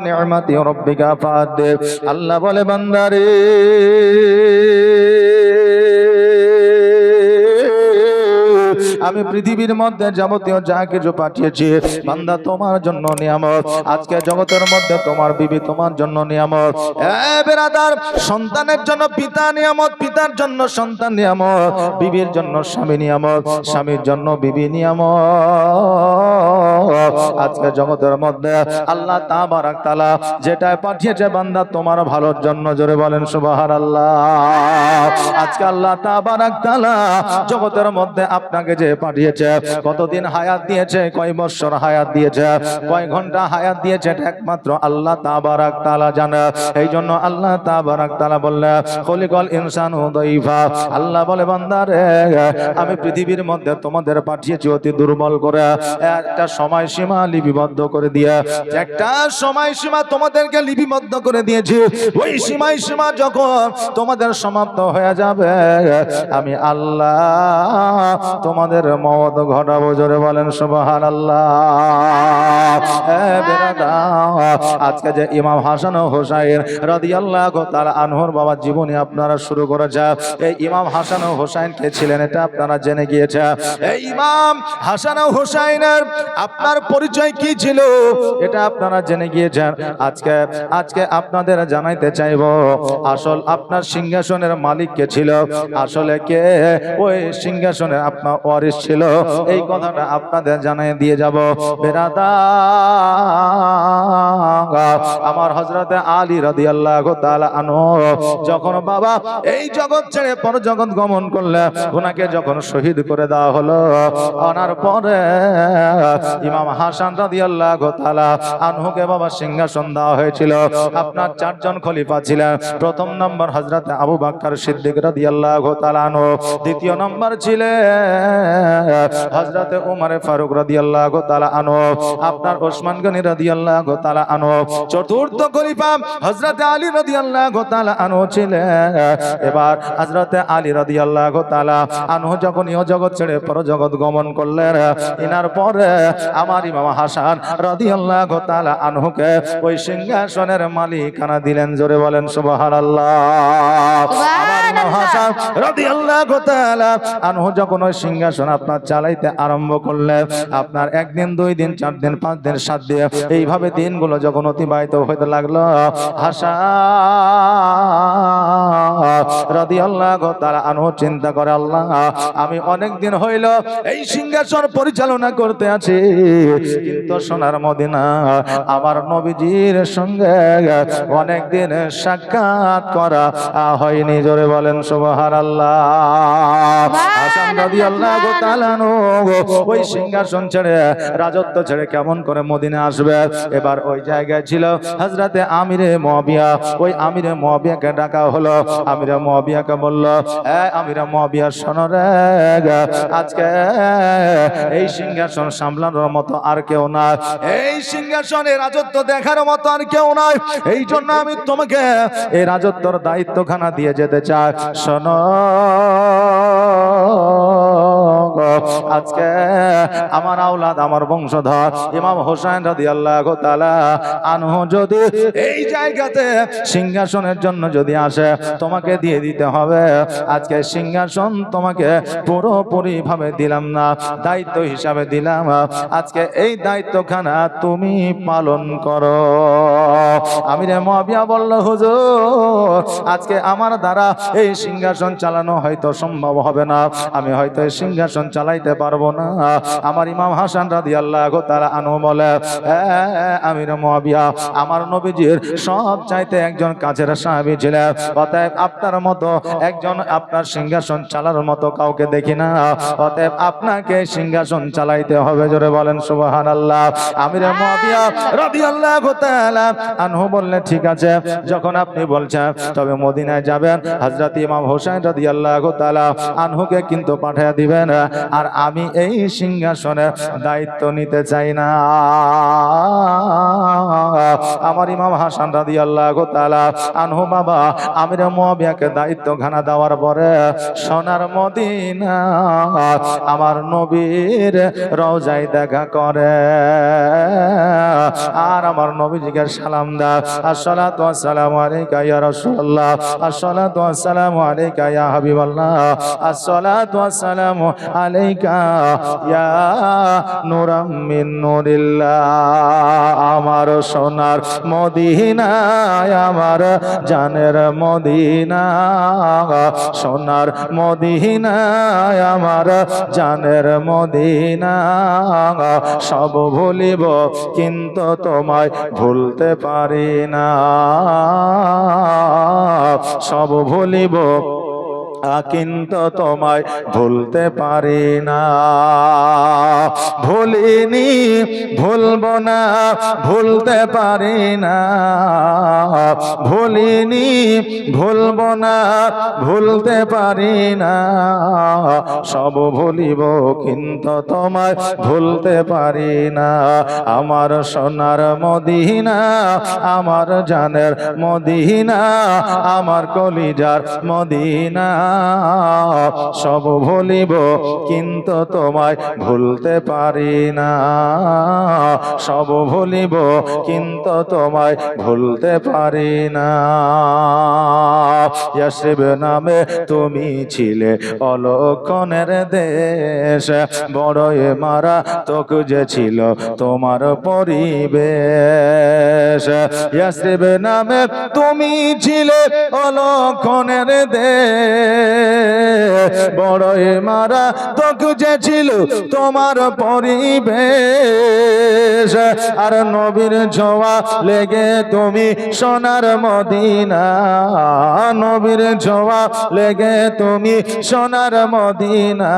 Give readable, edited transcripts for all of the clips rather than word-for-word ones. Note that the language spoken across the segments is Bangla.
নি'মাতি রাব্বিকা ফাহাদ্দিস। আল্লাহ বলে বান্দারে আমি পৃথিবীর মধ্যে যাবতীয় যা কিছু পাঠিয়েছি বান্দা তোমার জন্য নিয়ামত। আজকে জগতের মধ্যে তোমার বিবি তোমার জন্য নিয়ামত। এ বেরাদার, সন্তানের জন্য পিতা নিয়ামত, পিতার জন্য সন্তান নিয়ামত, বিবির জন্য স্বামী নিয়ামত, স্বামীর জন্য বিবি নিয়ামত। আজকে জগতের মধ্যে আল্লাহ তাবারাক তাআলা যেটা পাঠিয়েছে বান্দা তোমার ভালোর জন্য, জোরে বলেন সুবহানাল্লাহ। আজকে আল্লাহ তাবারাক তাআলা জগতের মধ্যে আপনাকে যে পাঠিয়েছে, কতদিন হায়াত দিয়েছে, কয় বছর হায়াত দিয়েছে, কয় ঘন্টা হায়াত দিয়েছে, একমাত্র আল্লাহ তাবারাক তাআলা জানে। এই জন্য আল্লাহ তাবারাক তাআলা বললেন খলিকাল ইনসানু দাইফা। আল্লাহ বলে বান্দারে আমি পৃথিবীর মধ্যে তোমাদের পাঠিয়েছি অতি দুর্বল করে, একটা সময়সীমা লিপিবদ্ধ করে দিয়ে, একটা সময়সীমা তোমাদেরকে লিপিবদ্ধ করে দিয়েছি। ওই সময়সীমা যখন তোমাদের সমাপ্ত হয়ে যাবে আমি আল্লাহ তোমাদের মওত ঘটাবো, জোরে বলেন সুবহানাল্লাহ। আজকে যে ইমাম হাসান ও হোসাইন রাদিয়াল্লাহু তাআলা আনহুর বাবা জীবনী আপনারা শুরু করেছে, এই ইমাম হাসান ও হোসাইন কে ছিলেন এটা আপনারা জেনে গিয়েছে। এই ইমাম হাসান ও হোসাইনের আপনার পরিচয় কি ছিল এটা আপনারা জেনে গিয়েছেন। আজকে আপনাদের জানাইতে চাইব আসল আপনার সিংহাসনের মালিক কে ছিল, আসলে কে ওই সিংহাসনের আপনার ওয়ারিস ছিল, এই কথাটা আপনাদের জানিয়ে দিয়ে যাব। বেরাদার, আমার হযরতে আলী রাদিয়াল্লাহু তাআলা আনহু যখন বাবা এই জগৎ ছেড়ে পরজগৎ গমন করলেন, ওনাকে যখন শহীদ করে দেওয়া হলো, আনার পরে ইমাম হাসান রাদিয়াল্লাহু তাআলা আনহুকে বাবা সিংহাসন দেওয়া হয়েছিল। আপনার চারজন খলিফা ছিলেন। প্রথম নম্বর হযরতে আবু বকর সিদ্দিক রাদিয়াল্লাহু তাআলা আনহু, দ্বিতীয় নম্বর ছিলেন হযরতে উমর ফারুক রাদিয়াল্লাহু তাআলা আনহু, আপনার ওসমান গনি রাদিয়াল্লাহু তাআলা আনহু, চতুর্থ খলিফা হযরতে আলী রাদিয়াল্লাহু তাআলা আনহু ছিলেন। এবার হযরতে আলী রাদিয়াল্লাহু তাআলা আনহু যখন ইহ জগৎ ছেড়ে পরজগৎ গমন করলেন, ইনার পরে আমার ইমাম হাসান রাদিয়াল্লাহু তাআলা আনহুকে ওই সিংহাসনের মালিকানা দিলেন, জোরে বলেন সুবহানাল্লাহ। আমার ইমাম হাসান রাদিয়াল্লাহু তাআলা আনহু যখন ওই সিংহাসন আপনার চালাইতে আরম্ভ করলেন, আপনার একদিন, দুই দিন, 4 দিন, 5 দিন, 7 দিন, এইভাবে দিনগুলো যখন অতিবাহিত হইতে লাগলো, হাসান রাদিয়াল্লাহু তাআলা আনহু চিন্তা করে, আল্লাহ আমি অনেক দিন হইল এই সিংহাসন পরিচালনা করতে আছি, কিন্তু সোনার মদিনা আমার নবীজির সঙ্গে অনেক দিন সাক্ষাৎ করা হয়নি, জোরে বলেন সুবহানাল্লাহ। হাসান রাদিয়াল্লাহু তাআলা আনহু ওই সিংহাসন ছেড়ে, রাজত্ব ছেড়ে কেমন করে মদিনা আসবে? এবার ওই জায়গায় ছিল হযরতে আমিরে মুয়াবিয়া। ওই আমিরে মুয়াবিয়াকে ডাকা হলো। আমিরে মুয়াবিয়াকে বলল, এ আমিরে মুয়াবিয়া শোনো রে, আজকে এই সিংহাসন সামলানোর মতো আর কেউ না, এই সিংহাসনে রাজত্ব দেখার মতো আর কেউ নাই, এই জন্য আমি তোমাকে এই রাজত্বর দায়িত্বখানা দিয়ে যেতে চাই। শোনো আজকে আমার আওলাদ, আমার বংশধর ইমাম হোসেন রাদিয়াল্লাহু তাআলা আনহু যদি এই জায়গাতে সিংহাসনের জন্য যদি আসে, তোমাকে দিয়ে দিতে হবে। আজকে সিংহাসন তোমাকে পুরোপুরি ভাবে দিলাম না, দায়িত্ব হিসাবে দিলাম। আজকে এই দায়িত্বখানা তুমি পালন করো। আমিরে মুয়াবিয়া বলল, হুজুর আজকে আমার দ্বারা এই সিংহাসন চালানো হয়তো সম্ভব হবে না, আমি হয়তো এই সিংহাসন চালাইতে পারবো না। আমার ইমাম হাসান রাদিয়াল্লাহু তাআলা আনহু বলে, আমিরে মুয়াবিয়া আমার নবীজির সব চাইতে একজন কাছের সাহাবী ছিলেন, অতএব আপনার মতো একজন আপনার সিংহাসন চালানোর মতো কাউকে দেখি না, অতএব আপনাকে সিংহাসন চালাইতে হবে, জোরে বলেন সুবহানাল্লাহ। আমিরে মুয়াবিয়া রাদিয়াল্লাহু তাআলা আনহু বললেন, ঠিক আছে যখন আপনি বলছেন, তবে মদিনায় যাবেন, হযরত ইমাম হোসেন রাদিয়াল্লাহু তাআলা আনহুকে কিন্তু পাঠিয়ে দিবেন। আর আমি এই সিংহাসনের দায়িত্ব নিতে চাই না। আমার ইমাম হাসান রাদিয়াল্লাহু তাআলা আনহু বাবা আমির মুয়াবিয়াকে দায়িত্ব ঘানা দেওয়ার পরে সোনার মদিনা আমার নবীর রওজায় দেখা করে আর আমার নবীজিকে সালাম দেয়, আসসালাতু ওয়াসসালামু আলাইকা ইয়া রাসূলুল্লাহ, আসসালাতু ওয়াসসালামু আলাইকা ইয়া হাবিবাল্লাহ, আসসালাতু ওয়াসসালামু আলাইকা ইয়া নূরাম মিন নূরিল্লাহ। আমার সোনার মদিনা আমার জানের মদিনা, সোনার মদিনা আমার জানের মদিনা, সব ভুলিব কিন্তু তোমায় ভুলতে পারি না, সব ভুলিব কিন্তু তোমায় ভুলতে পারি না। ভুলিনি ভুলব না ভুলতে পারি না, ভুলিনি ভুলব না ভুলতে পারি না, সব ভুলিব কিন্তু তোমায় ভুলতে পারি না। আমার সোনার মদিনা আমার জানের মদিনা, আমার কলিজার মদিনা, সব ভুলিব কিন্তু তোমায় ভুলতে পারি না, সব ভুলিব কিন্তু তোমায় ভুলতে পারি না। ইয়াসরিব নামে তুমি ছিলে অলক্ষণের দেশ, বড়ই মারা তোক যে ছিল তোমার পরিবেশ। ইয়াসরিব নামে তুমি ছিলে অলক্ষণের দেশ, বড়ই মারা তোক যে ছিল তোমার পরিবেশ। আর নবীর ছোঁয়া লেগে তুমি সোনার মদিনা, নবীর ছোঁয়া লেগে তুমি সোনার মদিনা,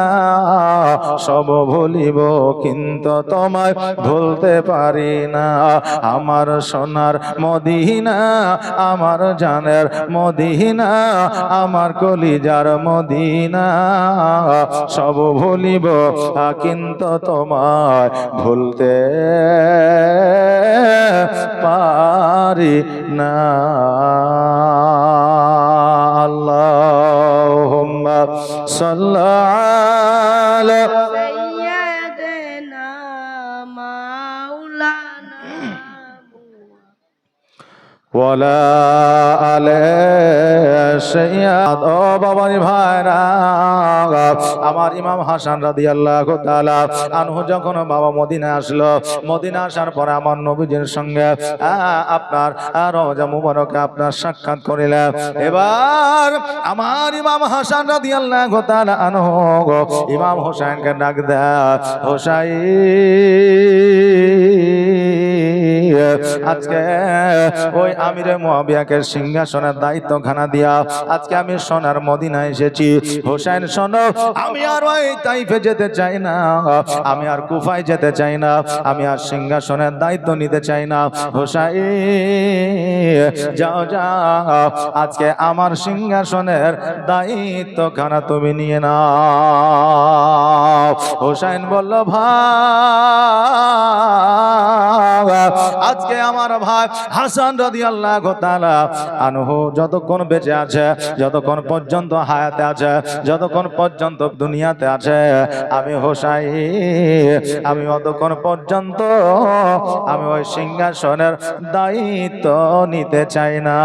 সব ভুলিব কিন্তু তোমায় ভুলতে পারি না। আমার সোনার মদিনা আমার জানের মদিনা, আমার কলিজার মদিনা, সব ভুলিব কিন্তু তোমায় ভুলতে পারি না। আল্লাহুম্মা সাল্লি আলা সাইয়্যিদিনা মাওলানা ওয়ালা আলে সাইয়্যিদ। ও বাবারি ভাইরা, আমার ইমাম হাসান রাদিয়াল্লাহু তাআলা আনহু যখন বাবা মদিনা আসলো, মদিনা আসার পরে আমার নবীজির সঙ্গে আপনার রওজা মুবারকে আপনার সাক্ষাৎ করিলেন। এবার আমার ইমাম হাসান রাদিয়াল্লাহু তাআলা আনহু ইমাম হোসেনকে ডাক দেয়, হোসাইন আজকে ওই আমিরে মুয়াবিয়াকে সিংহাসনের দায়িত্ব খানা দিয়া আজকে আমি সোনার মদিনা এসেছি। হোসেন শোনো, আমি আর ওই তাইফে যেতে চাই না, আমি আর কুফায় যেতে চাই না, আমি আর সিংহাসনের দায়িত্ব নিতে চাই না। হোসেন যাও যাও, আজকে আমার সিংহাসনের দায়িত্ব খানা তুমি নিয়ে নাও। হোসেন বলল, ভাই আজকে আমার ভাই হাসান রাদিয়াল্লাহু তাআলা আনহু যতক্ষণ বেঁচে আছে, যতক্ষণ পর্যন্ত হায়াতে আছে, যতক্ষণ পর্যন্ত দুনিয়াতে আছে, আমি হোসাইন আমি অতক্ষণ পর্যন্ত আমি ওই সিংহাসনের দায়িত্ব নিতে চাই না।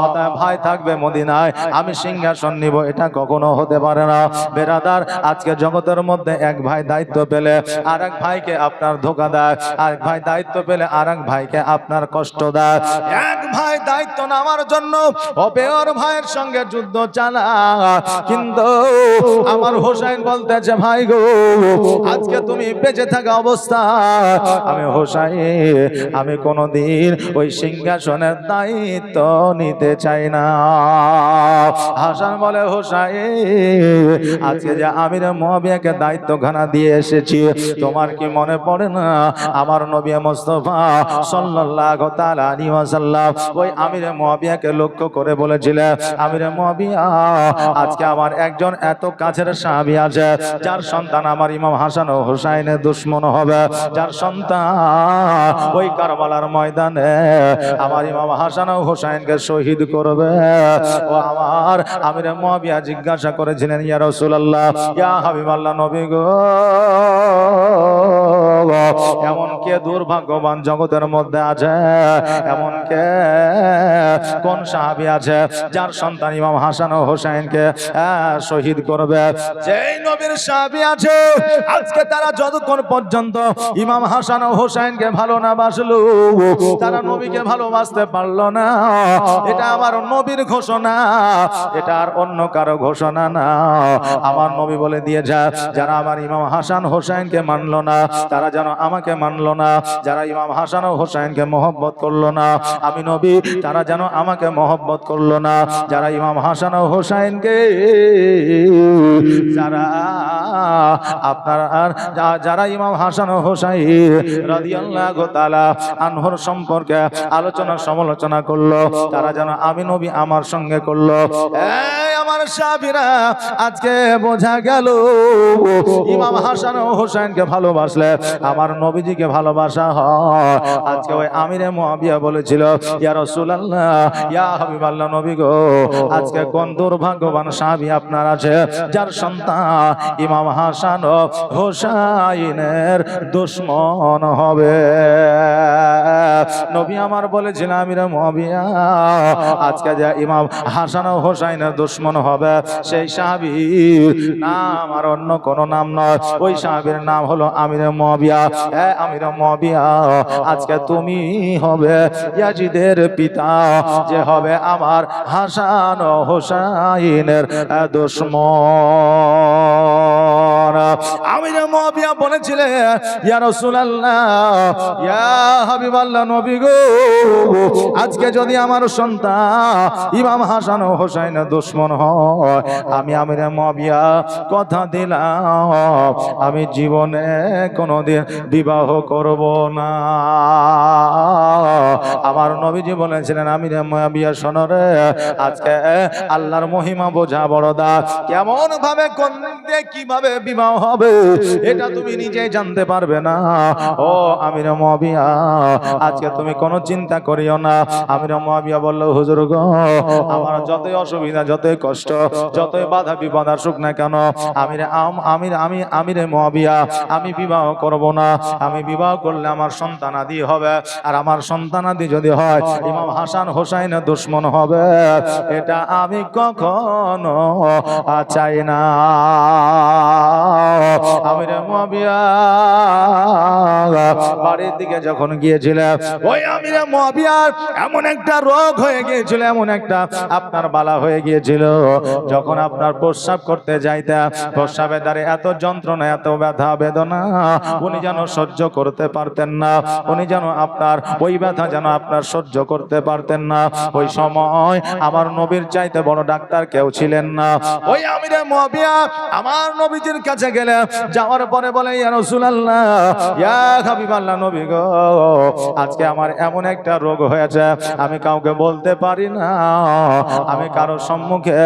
অতএব ভাই থাকবে মদিনায়, আমি সিংহাসন নিব এটা কখনো হতে পারে না। বেরাদার, আজকে জগতের মধ্যে এক ভাই দায়িত্ব পেলে আর এক ভাইকে আপনার ধোঁকা দেয়, আর এক ভাই দায়িত্ব পেলে আর এক ভাইকে আপনার কষ্ট দেয়। এক ভাই দায়িত্ব নেওয়ার জন্য অপর ভাইয়ের সঙ্গে যুদ্ধ চালায়, কিন্তু আমার হোসেন বলতেছে, ভাই গো আজকে তুমি বেঁচে থাকা অবস্থা আমি হোসেন আমি কোনদিন ওই সিংহাসনের দায়িত্ব নিতে চাই না। হাসান বলে, হোসেন আজকে যে আমির মুয়াবিয়াকে দায়িত্ব খানা দিয়ে এসেছি, তোমার কি মনে পড়ে না আমার আমার নবী মুস্তাফা সাল্লাল্লাহু তাআলা আলাইহি ওয়াসাল্লাম ওই আমিরে মুয়াবিয়াকে লক্ষ্য করে বলেছিলেন, আমিরে মুয়াবিয়া, আজকে আমার একজন এত কাছের সাহাবী আছে যার সন্তান আমার ইমাম হাসান ও হুসাইনের দুশমন হবে, যার সন্তান ওই কারবালার ময়দানে আমার ইমাম হাসান ও হুসাইনকে শহীদ করবে। ও আমার আমিরে মুয়াবিয়া জিজ্ঞাসা করেছিলেন, ইয়া রাসূলুল্লাহ, ইয়া হাবিবাল্লাহ, নবী গো, এমন কে দুর্ভাগ্যবান জগতের মধ্যে আছে, এমন কে কোন সাহাবী আছে যার সন্তান ইমাম হাসান ও হুসাইনকে শহীদ করবে? যেই নবীর সাহাবী আছে আজকে তারা যতক্ষণ পর্যন্ত ইমাম হাসান ও হুসাইনকে ভালো না বাসলো, তারা নবীকে ভালোবাসতে পারলো না। এটা আমার নবীর ঘোষণা, এটা আর অন্য কারো ঘোষণা না। আমার নবী বলে দিয়ে যায়, যারা আমার ইমাম হাসান হোসাইনকে মানলো না তারা যেন আমাকে মানলো না, যারা ইমাম হাসান ও হোসাইনকে মহব্বত করলো না আমি নবী তারা যেন আমাকে মহব্বত করলো না। যারা ইমাম হাসান ও হোসাইনকে যারা আপনার যারা ইমাম হাসান ও হোসাইন রাদিয়াল্লাহু তাআলা আনহুর সম্পর্কে আলোচনা সমালোচনা করলো, তারা যেন আমি নবী আমার সঙ্গে করলো। এই আমার সাহাবীরা, আজকে বোঝা গেল ইমাম হাসান ও হোসেনকে ভালোবাসলে আমার নবীজিকে ভালোবাসা হয়। আজকে ওই আমিরে মুয়াবিয়া বলেছিল, ইয়া রাসূলুল্লাহ, ইয়া হাবিবাল্লাহ, নবী গো, আজকে কোন দুর্ভাগ্যবান সাহাবী আপনার আছে যার সন্তান ইমাম হাসান ও হোসাইনের দুশমন হবে? নবী আমার বলেছিলেন, আমিরে মুয়াবিয়া, আজকে যে ইমাম হাসান ও হোসাইনের দুশমন হবে সেই সাহাবীর নাম আর অন্য কোন নাম নয়, ওই সাহাবীর নাম হলো আমিরে মুয়াবিয়া। আমিরে মুয়াবিয়া, আজকে তুমি হবে ইয়াজিদের পিতা, যে হবে আমার হাসান ও হোসাইনের দুশমন। আমিরে মুয়াবিয়া বলেছিলেন, ইয়া রাসূলুল্লাহ, ইয়া হাবিবাল্লাহ, নবী গো, আজকে যদি আমার সন্তান ইমাম হাসান ও হোসাইনের দুশমন হয়, আমি আমিরে মুয়াবিয়া কথা দিলাম আমি জীবনে কোনোদিন বিবাহ করব না। আমার নবীজি বলেছিলেন, আমিরে মুয়াবিয়া, শোনো রে, আজকে আল্লাহর মহিমা বোঝা বড় দা, কেমন ভাবে কোন দিয়ে কিভাবে বিবাহ হবে এটা তুমি নিজেই জানতে পারবে না। ও আমিরে মুয়াবিয়া, আজকে তুমি কোনো চিন্তা করিও না। আমিরে মুয়াবিয়া বলল, হুজুর গো, আমার যতই অসুবিধা, যতই কষ্ট, যতই বাধা বিপদ আসুক না কেন, আমিরে মুয়াবিয়া, আমি বিবাহ করব না। আমি বিবাহ করলে আমার সন্তানাদি হবে, আর আমার সন্তানাদি যদি হয় ইমাম হাসান হোসাইনের দুশমন হবে, এটা আমি কখনো চাই না। আমিরে মুয়াবিয়া বাড়ির দিকে যখন গিয়েছিলেন, ওই আমিরে মুয়াবিয়ার এমন একটা রোগ হয়ে গিয়েছিল, এমন একটা আপনার বালা হয়ে গিয়েছিল, যখন আপনার প্রস্রাব করতে যাইতেন, প্রস্রাবের দ্বারে এত যন্ত্রণা, এত ব্যথা বেদনা উনি যেন সহ্য করতে পারতেন না। উনি যেন আপনার ওই ব্যথা যেন আপনার সহ্য করতে পারতেন না। ওই সময় আমার নবীর চাইতে বড় ডাক্তার কেউ ছিলেন না। ওই আমিরে মুয়াবিয়া আমার নবীজির কাছে গেলে, যাওয়ার পরে বলে, ইয়া রাসূলুল্লাহ, ইয়া হাবিবাল্লাহ, নবী গো, আজকে আমার এমন একটা রোগ হয়েছে আমি কাউকে বলতে পারি না, আমি কারো সম্মুখে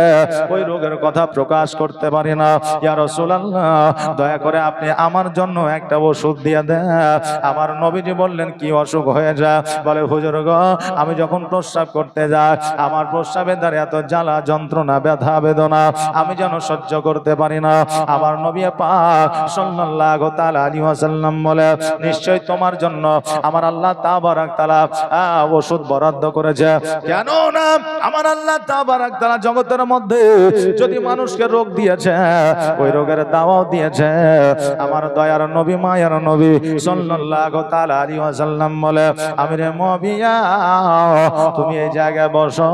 ওই রোগের কথা প্রকাশ করতে পারি না। ইয়া রাসূলুল্লাহ, দয়া করে আপনি আমার জন্য একটা ওষুধ দিয়ে দেন। আমার নবীজি বললেন, কি অসুখ হয়ে যায়? বলে, হুজুর গো, আমি যখন প্রস্রাব করতে যাই আমার প্রস্রাবের দ্বারা এত জ্বালা যন্ত্রণা ব্যথা বেদনা আমি যেন সহ্য করতে পারি না। আমার নবী পাক সাল্লাল্লাহু তাআলা আলাইহি ওয়াসাল্লাম বলে, নিশ্চয় তোমার জন্য আমার আল্লাহ তাবারাক তাআলা ওষুধ বরাদ্দ করেছে। কেন না আমার আল্লাহ তাবারাক তাআলা জগতের মধ্যে যদি মানুষকে রোগ দিয়েছে, ওই রোগের দাওয়াও দিয়েছে। আমার দয়ার নবী, মায়ার নবী সাল্লাল্লাহু তাআলা আলাইহি ওয়াসাল্লাম বলে, আমিরে মুয়াবিয়া, নবিয়া তুমি এই জায়গায় বসো,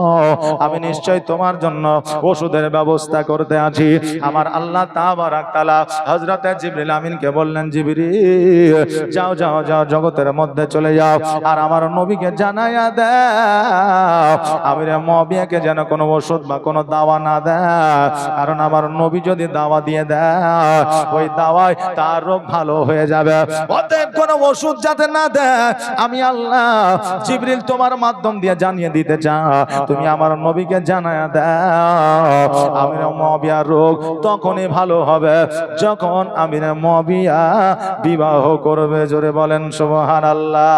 আমি নিশ্চয় তোমার জন্য ওষুধের ব্যবস্থা করতে আছি। আমার আল্লাহ তাবারাক তাআলা হযরতে জিবরিল আমিনকে বললেন, জিবরিল যাও যাও যাও, জগতের মধ্যে চলে যাও, আর আমার নবীকে জানাইয়া দাও আমিরে মুআবিয়াকে যেন কোনো ওষুধ বা কোনো দাওয়া না দেয়, কারণ আমার নবী যদি দাওয়া দিয়ে দেয় ওই দাওয়ায় তার রোগ ভালো হয়ে যাবে। অতএব কোনো ওষুধ যাতে না দেয় আমি আল্লাহ জিবরিল তোমার মাধ্যম দিয়ে জানিয়ে দিতে চাই, তুমি আমার নবীকে জানাইয়া দাও আমিরে মুআবিয়ার রোগ তখনই ভালো হবে যখন আমিরে মুআবিয়া বিবাহ করবে। জোরে বলেন সুবহানাল্লাহ।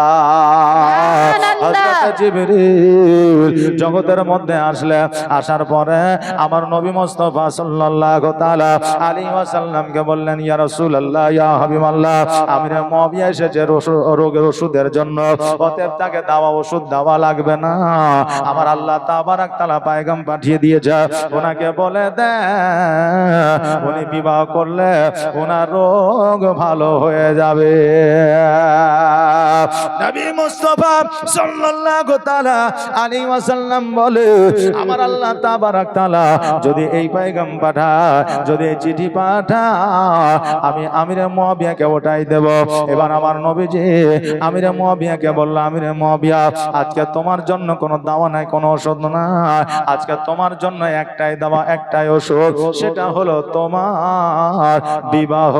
হযরত জিবরিল জগতের মধ্যে আসলে, আসার পরে আমার নবী মুস্তাফা সাল্লাল্লাহু তাআলা আলাইহি ওয়াসাল্লামকে বললেন, ইয়া রাসূলুল্লাহ, ইয়া হাবিবাল্লাহ, আমিরে মুআবিয়া এসেছে রোগের ওষুধের জন্য, অতএব তাকে দাওয়া ওষুধ দেওয়া লাগবে না। আমার আল্লাহ তাবারাক তাআলা পয়গাম পাঠিয়ে দিয়েছে, ওনাকে বলে দেন উনি বিবাহ করলে ওনার রোগ ভালো হয়ে যাবে। নবী মুস্তাফা সাল্লাল্লাহু তাআলা আলাইহি ওয়াসাল্লাম বলে, আমার আল্লাহ তাবারাক তাআলা যদি এই পয়গাম পাঠায়, যদি এই চিঠি পাঠায়, আমি আমিরে মুআবিয়াকে ওটাই দেব। এবার আমার নবীজি আমিরে মুআবিয়াকে বলল, আমিরে মুআবিয়া আজকে তোমার জন্য কোনো দাওয়া নাই, কোনো ওষুধ নাই, আজকে তোমার জন্য একটাই দাওয়া, একটাই ওষুধ, সেটা হলো তোমার বিবাহ।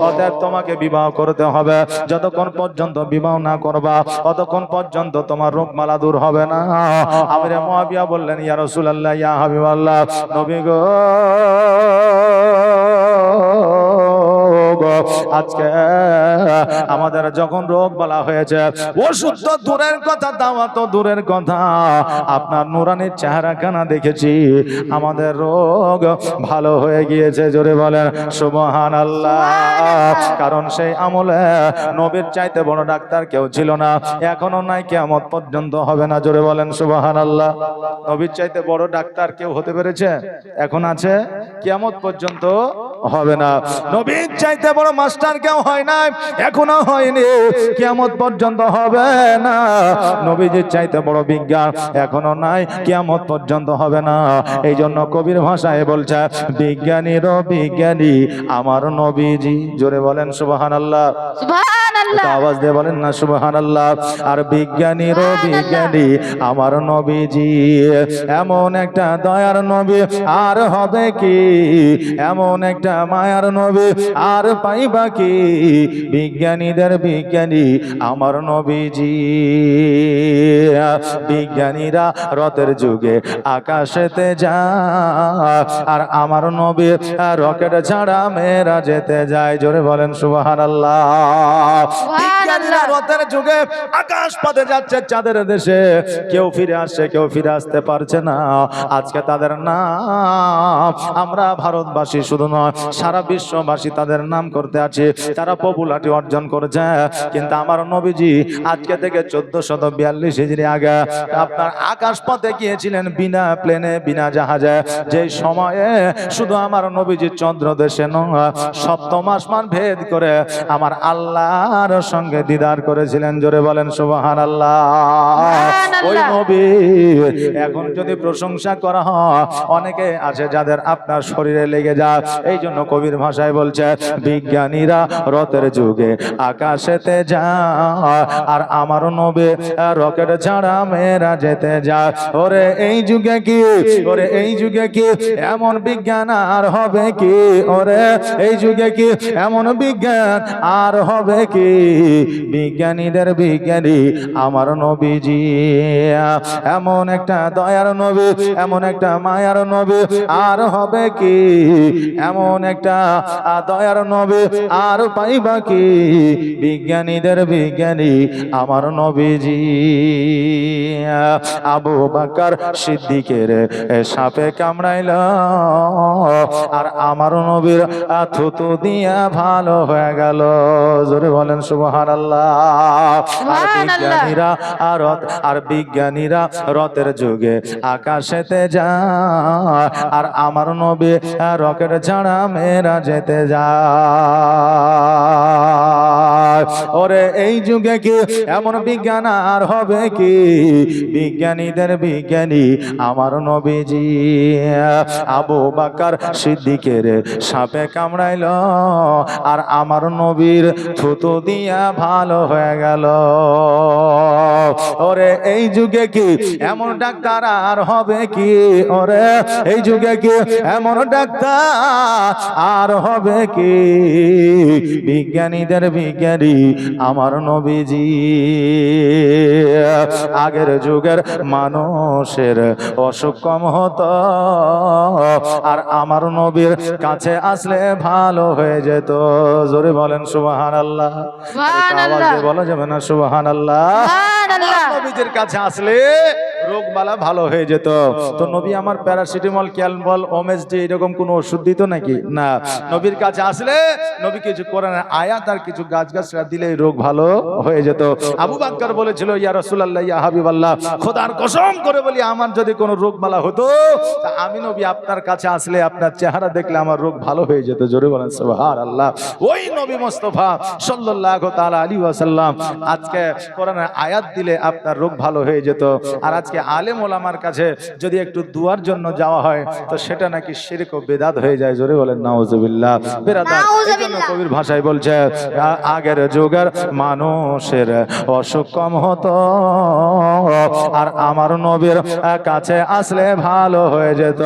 অতএব তোমাকে বিবাহ করতে হবে, যতক্ষণ পর্যন্ত বিবাহ না করবা ততক্ষণ পর্যন্ত তোমার রোগ মালা দূর হবে না। আমিরে মুআবিয়া বললেন, ইয়া রাসূলুল্লাহ, ইয়া হাবিবাল্লাহ, নবী গো আজকে আমাদের যখন রোগ বালা হয়েছে, ওষুধ তো দূরের কথা, দাওয়া তো দূরের কথা, আপনার নুরানির চেহারাখানা দেখেছি, আমাদের রোগ ভালো হয়ে গিয়েছে। জোরে বলেন সুবহানাল্লাহ। কারণ সেই আমলে নবীর চাইতে বড় ডাক্তার কেউ ছিল না, এখনো নাই, কিয়ামত পর্যন্ত হবে না। জোরে বলেন সুবহানাল্লাহ। নবীর চাইতে বড় ডাক্তার কেউ হতে পেরেছে? এখন আছে, কিয়ামত পর্যন্ত হবে না। নবীর চাইতে বড় মাস্টার কেউ হয় না, এখনো হয়নি, কিয়ামত পর্যন্ত হবে না। নবীজির চাইতে বড় বিজ্ঞান এখনো নাই, কিয়ামত পর্যন্ত হবে না। এই জন্য কবির ভাষায় বলছে, বিজ্ঞানীরও বিজ্ঞানী আমার নবীজি। জোরে বলেন সুবহানাল্লাহ। আওয়াজ দিয়ে বলেন না সুবহানাল্লাহ। আর বিজ্ঞানীরও বিজ্ঞানী আমার নবীজি, এমন একটা দয়ার নবী আর হবে কি, এমন একটা মায়ার নবী আর পাইবা কি, বিজ্ঞানীদের বিজ্ঞানী আমার নবীজি। বিজ্ঞানীরা রথের যুগে আকাশেতে যায়, আর আমার নবী রকেট ছাড়া মেয়েরা যেতে যায়। জোরে বলেন সুবহানাল্লাহ। বিজ্ঞানীরা রথের যুগে আকাশ পথে যাচ্ছে চাঁদের দেশে, কেউ ফিরে আসছে, কেউ ফিরে আসতে পারছে না। আজকে তাদের নাম আমরা ভারতবাসী শুধু নয়, সারা বিশ্ববাসী তাদের নাম করতে আছে, তারা পপুলারিটি অর্জন করেছে। কিন্তু আমার নবীজি আজকে থেকে 1442 হিজরি আগে আপনার আকাশ পথে গিয়েছিলেন বিনা প্লেনে, বিনা জাহাজে। যে সময়ে শুধু আমার নবীজি চন্দ্র দেশে নয়, সপ্তম আসমান ভেদ করে আমার আল্লাহর সঙ্গে দিদার করেছিলেন। জোরে বলেন সুবহানাল্লাহ। ওই নবী এখন যদি প্রশংসা করা হয়, অনেকে আছে যাদের আপনার শরীরে লেগে যায়। এই জন্য কবির ভাষায় বলছে, বিজ্ঞানীরা রথের যুগে আকাশেতে যায়, আর আমার নবী রকেট ছাড়া মেয়েরা যেতে যায়। ওরে এই যুগে কি, ওরে এই যুগে কি এমন বিজ্ঞান আর হবে কি, ওরে এই যুগে কি এমন বিজ্ঞান আর হবে কি, বিজ্ঞানীদের বিজ্ঞানী আমার নবীজি। এমন একটা দয়ার নবী, এমন একটা মায়ার নবী আর হবে কি, এমন একটা দয়ার নবী আর পাইবা কি, বিজ্ঞানীদের বিজ্ঞানী আমার নবীজি। আবু বকর সিদ্দিকের সাপে কামড়াইল, আর আমার নবীর থুতু দিয়া ভালো হয়ে গেল। জোরে বলেন সুবহানাল্লাহ। আর বিজ্ঞানীরা রথের যুগে আকাশেতে যায়, আর আমার নবী রকেট ছাড়া মেয়েরা যেতে যায়। ওরে এই যুগে কি এমন বিজ্ঞান আর হবে কি, বিজ্ঞানীদের বিজ্ঞানী আমার নবীজি। আবু বকর সিদ্দিকের সাপে কামড়াইল আর আমার নবীর থুতু দিয়া ভালো হয়ে গেল। ওরে এই যুগে কি এমন ডাক্তার আর হবে কি, ওরে এই যুগে কি এমন ডাক্তার আর হবে কি, বিজ্ঞানীদের বিজ্ঞানী আমার নবীজি। আগের যুগের মানুষের অসুখ কম হতো আর আমার নবীর কাছে আসলে ভালো হয়ে যেত। জোরে বলেন সুবহানাল্লাহ। আওয়াজ দিয়ে বলা যাবে না সুবহানাল্লাহ? নবীজির কাছে আসলে রোগ বালা ভালো হয়ে যেত। তো নবী আমার প্যারাসিটামল, ক্যালমল, ওমেসডি এরকম কোন ওষুধ দিত নাকি? না। নবীর কাছে আসলে নবী কিছু কোরআনের আয়াত আর কিছু গাছগাছরা দিলেই রোগ ভালো হয়ে যেত। আবু বকর বলেছিল, ইয়া রাসূলুল্লাহ, ইয়া হাবিবাল্লাহ, খোদার কসম করে বলি আমার যদি কোনো রোগ বালা হতো তা আমি নবী আপনার কাছে আসলে আপনার চেহারা দেখলে আমার রোগ ভালো হয়ে যেত। জোরে বলেন সুবহানাল্লাহ। ওই নবী মুস্তাফা সাল্লাল্লাহু তাআলা আলাইহি ওয়াসাল্লাম আজকে কোরআনের আয়াত দিলে আপনার রোগ ভালো হয়ে যেত। আর আজকে আলেম ওলামার কাছে যদি একটু দুয়ার জন্য যাওয়া হয় তো সেটা নাকি শিরক ও বিদআত হয়ে যায়। জোরে বলেন নাউজুবিল্লাহ। বিরাদার, এইজন্য কবির ভাষায় বলছে, আগের যুগের মানুষের অসুখ কম হতো আর আমার নবীর কাছে আসলে ভালো হয়ে যেত।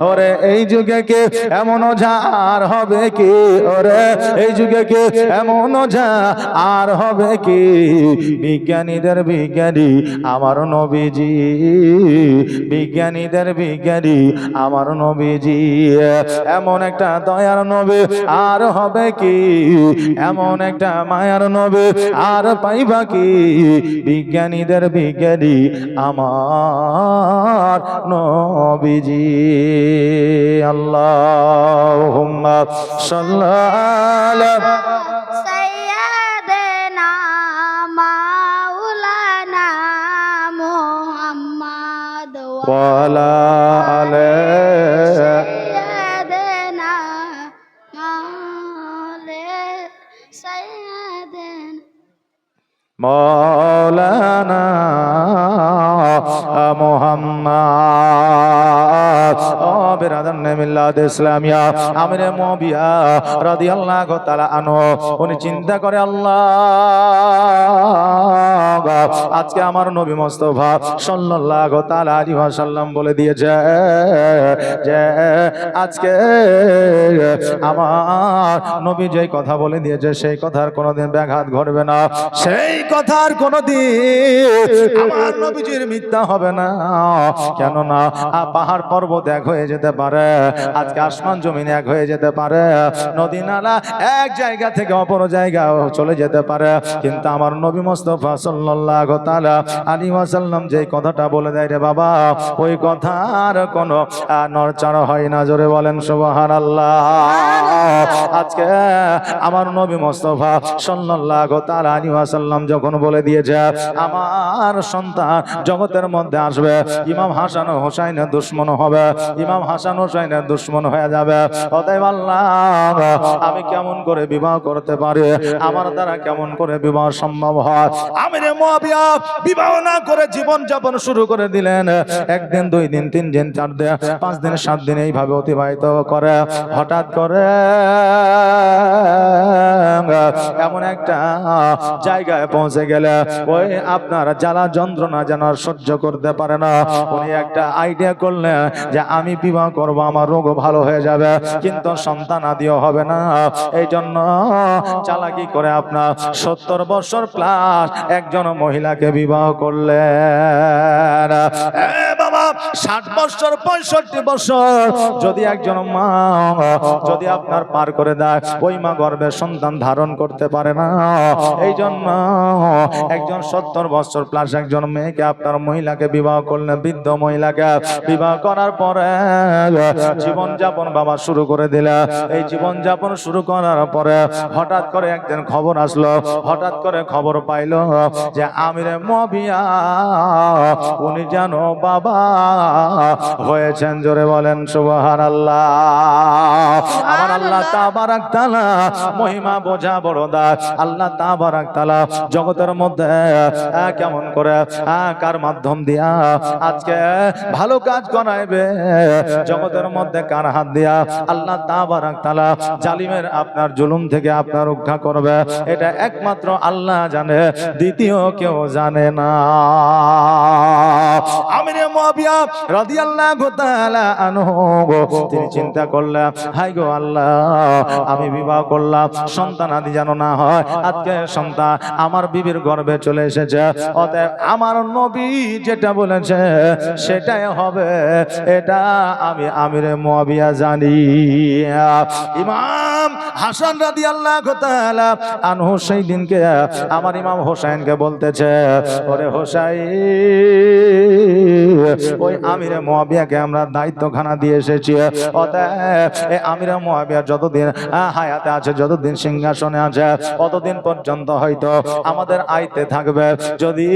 ওরে এই যুগে কি এমন ওঝা আর হবে কি, ওরে এই যুগে কি এমন ওঝা আর হবে কি, বিজ্ঞানীদের বিজ্ঞানী আমার নবীজি, বিজ্ঞানীদের বিজ্ঞানী আমার নবীজি। এমন একটা দয়ার নবী আর হবে কি, এমন একটা মায়ার নবী আর পাইবা কি, বিজ্ঞানীদের বিজ্ঞানী আমার নবীজি। আল্লাহুম্মা সাল্লাল্লাহু সাইয়্যিদানা মাওলানা মুহাম্মদ ওয়া আলা আলিহি সাইয়্যিদানা মাওলানা মুহাম্মদ। ও বিরাদার মিল্লাত ইসলামিয়া আমিরে মুআবিয়া রাদিয়াল্লাহু তাআলা আনহু উনি চিন্তা করে, আল্লাহ আজকে আমার নবী মুস্তাফা সাল্লাল্লাহু তাআলা আলাইহি ওয়াসাল্লাম বলে দিয়েছে যে আজকে আমার নবী যে কথা বলে দিয়েছে সেই কথার কোনোদিন ব্যাঘাত ঘটবে না, সেই কথার কোনোদিন আমার নবীজির মিথ্যা হবে না। কেননা পাহাড় পর্বত এক হয়ে যেতে পারে, আজকে আসমান জমিন এক হয়ে যেতে পারে, নদী নালা এক জায়গা থেকে অপর জায়গায় চলে যেতে পারে, কিন্তু আমার নবী মুস্তাফা সাল্লাল্লাহু তাআলা আলাইহি ওয়াসাল্লাম যে কথাটা বলে দেয় রে বাবা, ওই কথার কোনো নড়চড় হয় না। জোরে বলেন সুবহানাল্লাহ। আজকে আমার নবী মুস্তাফা সাল্লাল্লাহু তাআলা আলাইহি ওয়াসাল্লাম যখন বলে দিয়েছে আমার সন্তান জগতের মধ্যে আসবে, ইমাম হাসান ও হুসাইনের দুশমন হবে, ইমাম হাসান হুসাইনের দুশমন হয়ে যাবে, অতএব আল্লাহ আমি কেমন করে বিবাহ করতে পারি, আমার দ্বারা কেমন করে বিবাহ সম্ভব হয়। আমিরে মুআবিয়া বিবাহ না করে জীবন যাপন শুরু করে দিলেন। একদিন, দুই দিন, তিন দিন, চার দিন, 5 দিন, 7 দিন এইভাবে অতিবাহিত করে হঠাৎ করে এমন একটা জায়গায় পৌঁছে গেলে ওই আপনার জ্বালা যন্ত্রণা যেন আর সহ্য করতে পারে না, উনি একটা আইডিয়া করলেন যে আমি বিবাহ করব, আমার রোগ ভালো হয়ে যাবে, কিন্তু সন্তান আদিও হবে না। এই জন্য চালাকি করে আপনার 70 বছর প্লাস একজন মহিলাকে বিবাহ করলেন। বাবা 60 বছর 65 বছর যদি একজন মা যদি আপনার পার করে দেয়, ওই মা গর্ভে সন্তান ধারণ করতে পারে না। এই জন্য একজন 70 বছর প্লাস একজন মেয়েকে আপনার মহিলাকে বিবাহ করলেন, বৃদ্ধ মহিলাকে বিবাহ করার পরে জীবন যাপন বাবা শুরু করে দিলে। এই জীবন যাপন শুরু করার পরে হঠাৎ করে একদিন খবর আসলো, হঠাৎ করে খবর পাইলো যে আমিরে মুআবিয়া উনি জানো বাবা হয়েছেন। জোরে বলেন সুবহানাল্লাহ। আমার আল্লাহ তাবারাক তাআলা মহিমা বোঝা বড় দায়। আল্লাহ তাবারাক তাআলা জগতের মধ্যে কেমন করে কার মাধ্যম দিয়া আজকে ভালো কাজ করাইবে, জগতের মধ্যে কার হাত দিয়া আল্লাহ তাবারাক তাআলা জালিমের আপনার জুলুম থেকে আপনার রক্ষা করবে, এটা একমাত্র আল্লাহ জানে, দ্বিতীয় কেউ জানে না। আমির মুআবিয়া রাদিয়াল্লাহু তাআলা আনহু তিনি চিন্তা করলেন, হাই গো আল্লাহ, আমি বিবাহ করলাম, সন্তান আদি যেন না হয়। আজকে সন্তান আমার বিবির গর্ভে চলে এসেছে, অতএব আমার নবী যেটা বলেছে সেটাই হবে, এটা আমি আমির মুআবিয়া জানি। ইমাম হাসান রাদিয়াল্লাহু তাআলা আনহু সেই দিনকে আমার ইমাম হোসেনকে বলতেছে, ওরে হোসাইন, ওই আমিরে মুআবিয়াকে আমরা দায়িত্বখানা দিয়ে এসেছি, অতএব এই আমিরে মুআবিয়া যতদিন হায়াতে আছে, যতদিন সিংহাসনে আছে, ততদিন পর্যন্ত হয়তো আমাদের আইতে থাকবে। যদি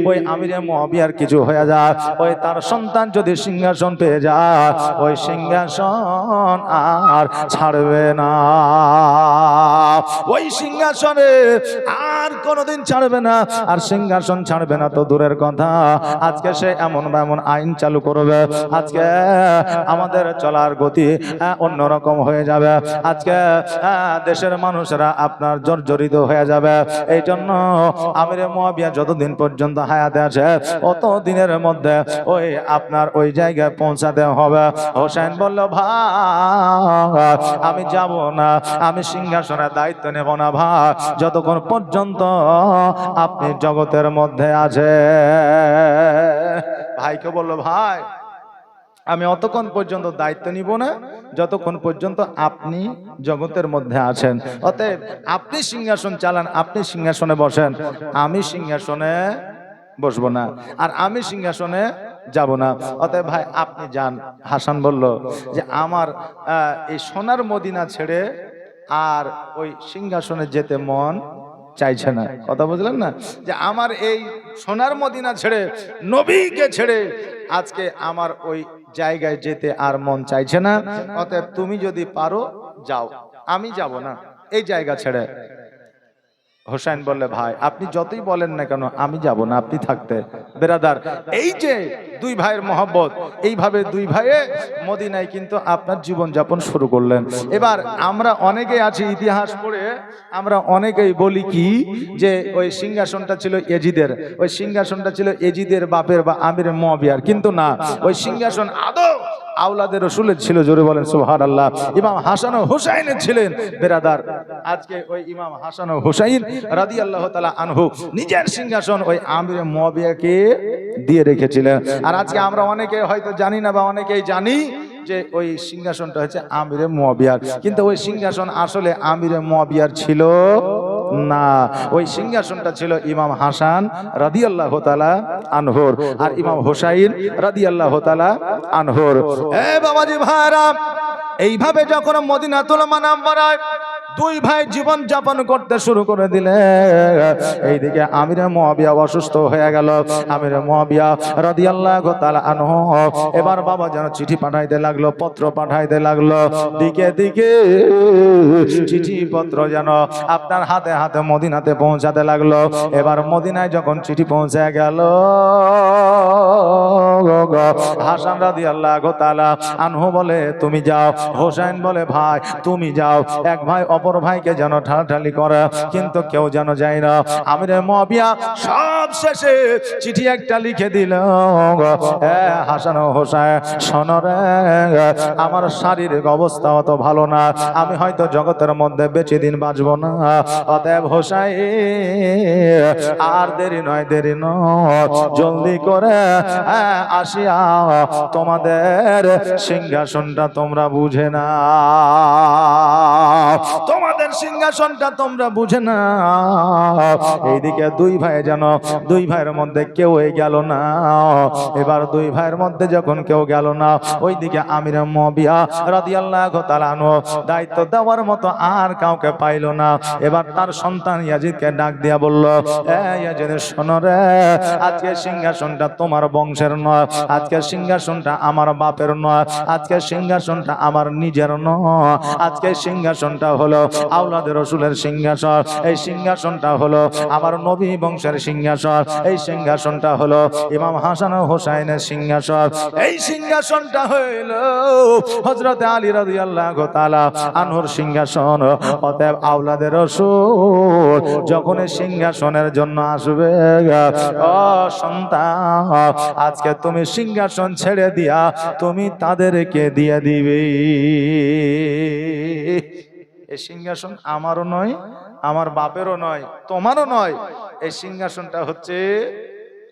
ওই আমিরে মুআবিয়ার কিছু হয়ে যায়, ওই তার সন্তান যদি সিংহাসন পেয়ে যায়, ওই সিংহাসন আর ছাড়বে না, ওই সিংহাসনে আর কোনোদিন ছাড়বে না। আর সিংহাসন ছাড়বে না তো দূরের কথা, আজকে সে এমন আইন চালু করবে, আজকে আমাদের চলার গতি অন্যরকম হয়ে যাবে, আজকে দেশের মানুষরা আপনার জর্জরিত হয়ে যাবে। এই জন্য আমিরে মুআবিয়া যতদিন পর্যন্ত হায়াতে আছে, অত দিনের মধ্যে ওই আপনার ওই জায়গায় পৌঁছাতে হবে। হোসেন বলল, ভাই আমি যাব না, আমি সিংহাসনের দায়িত্ব নেব না ভাই, যতক্ষণ পর্যন্ত আপনি জগতের মধ্যে আছে। ভাইকে বলল, ভাই আমি অতক্ষণ পর্যন্ত দায়িত্ব নিব না যতক্ষণ পর্যন্ত আপনি জগতের মধ্যে আছেন, অতএব আপনি সিংহাসন চালান, আপনি সিংহাসনে বসেন, আমি সিংহাসনে বসবো না, আর আমি সিংহাসনে যাব না, অতএব ভাই আপনি যান। হাসান বলল যে আমার এই সোনার মদিনা ছেড়ে আর ওই সিংহাসনে যেতে মন চাইছে না। কথা বুঝলেন না, যে আমার এই সোনার মদিনা ছেড়ে, নবীকে ছেড়ে আজকে আমার ওই জায়গায় যেতে আর মন চাইছে না, অতএব তুমি যদি পারো যাও, আমি যাব না এই জায়গা ছেড়ে। হোসেন বললে, ভাই আপনি যতই বলেন না কেন আমি যাব না, আপনি থাকতে। বেরাদার, এই যে দুই ভাইয়ের মহব্বত, এইভাবে দুই ভাইয়ে মদিনায় কিন্তু আপনার জীবন যাপন শুরু করলেন। এবার আমরা অনেকেই আছি ইতিহাস পড়ে, আমরা অনেকেই বলি কি যে ওই সিংহাসনটা ছিল এজিদের, ওই সিংহাসনটা ছিল এজিদের বাপের বা আমির মুআবিয়ার, কিন্তু না, ওই সিংহাসন আদৌ আওলাদের রাসূলের ছিল। জোরে বলেন সুবহানাল্লাহ। ইমাম হাসান ও হুসাইনের ছিলেন। বেরাদার, আজকে ওই ইমাম হাসান ও হুসাইন রাদিয়াল্লাহু তাআলা আনহু নিজের সিংহাসন ওই আমির মুআবিয়াকে দিয়ে রেখেছিলেন। আর আজকে আমরা অনেকে হয়তো জানি না, বা অনেকেই জানি যে ওই সিংহাসনটা হচ্ছে আমিরে মুআবিয়ার, কিন্তু ওই সিংহাসন আসলে আমিরে মুআবিয়ার ছিল না, ওই সিংহাসনটা ছিল ইমাম হাসান রাদিয়াল্লাহু তাআলা আনহুর আর ইমাম হুসাইন রাদিয়াল্লাহু তাআলা আনহুর। এ বাবাজি ভাইরা, এইভাবে যখন মদিনাতুল মুনাওয়ারায় দুই ভাই জীবন যাপন করতে শুরু করে দিলে, এইদিকে আমিরে মুআবিয়া অসুস্থ হয়ে গেল। আমিরে মুআবিয়া রাদিয়াল্লাহু তাআলা আনহু এবার বাবা যেন চিঠি পাঠাইতে লাগলো, পত্র পাঠাইতে লাগলো, দিকে দিকে চিঠি পত্র যেন আপনার হাতে হাতে মদিনাতে পৌঁছাতে লাগলো। এবার মদিনায় যখন চিঠি পৌঁছে গেল, হাসান রাদিয়াল্লাহু তাআলা আনহু বলে তুমি যাও, হোসেন বলে ভাই তুমি যাও, এক ভাই অপর ভাইকে যেন ঠালাঠালি করে, কিন্তু কেউ যেন যায় না। আমিরে মুআবিয়া সব শেষে চিঠি একটা লিখে দিল, হাসান ও হোসেন শোনো রে, আমার শারীরিক অবস্থা অত ভালো না, আমি হয়তো জগতের মধ্যে বেশি দিন বাঁচবো না, অতএব হোসেন আর দেরি নয়, দেরি নয়, জলদি করে আসিয়া তোমাদের সিংহাসনটা তোমরা বুঝে না, তোমাদের আমাদের সিংহাসনটা তোমরা বুঝে না। এইদিকে দুই ভাই যেন দুই ভাইয়ের মধ্যে কেউ গেল না। এবার দুই ভাইয়ের মধ্যে যখন কেউ গেল না, ওইদিকে আমির মুয়াবিয়া রাদিয়াল্লাহু তাআলা আনহু দায়িত্ব দেওয়ার মতো আর কাউকে পাইল না। এবার তার সন্তান ইয়াজিদকে ডাক দিয়া বলল, ইয়াজিদ শোনো রে, আজকে সিংহাসনটা তোমার বংশের নয়, আজকে সিংহাসনটা আমার বাপের নয়, আজকে সিংহাসনটা আমার নিজের নয়, আজকে সিংহাসনটা হলো আওলাদে রাসূলের সিংহাসন। এই সিংহাসনটা হলো আমার নবী বংশের সিংহাসন। এই সিংহাসনটা হলো ইমাম হাসান ও হোসাইনের সিংহাসন। এই সিংহাসনটা হইল হযরত আলী রাদিয়াল্লাহু তাআলা আনহুর সিংহাসন। অতএব আওলাদে রাসূল যখন এই সিংহাসনের জন্য আসবে, ও সন্তান, আজকে তুমি সিংহাসন ছেড়ে দিয়া তুমি তাদেরকে দিয়ে দিবে। এই সিংহাসন আমারও নয়, আমার বাপেরও নয়, তোমারও নয়। এই সিংহাসনটা হচ্ছে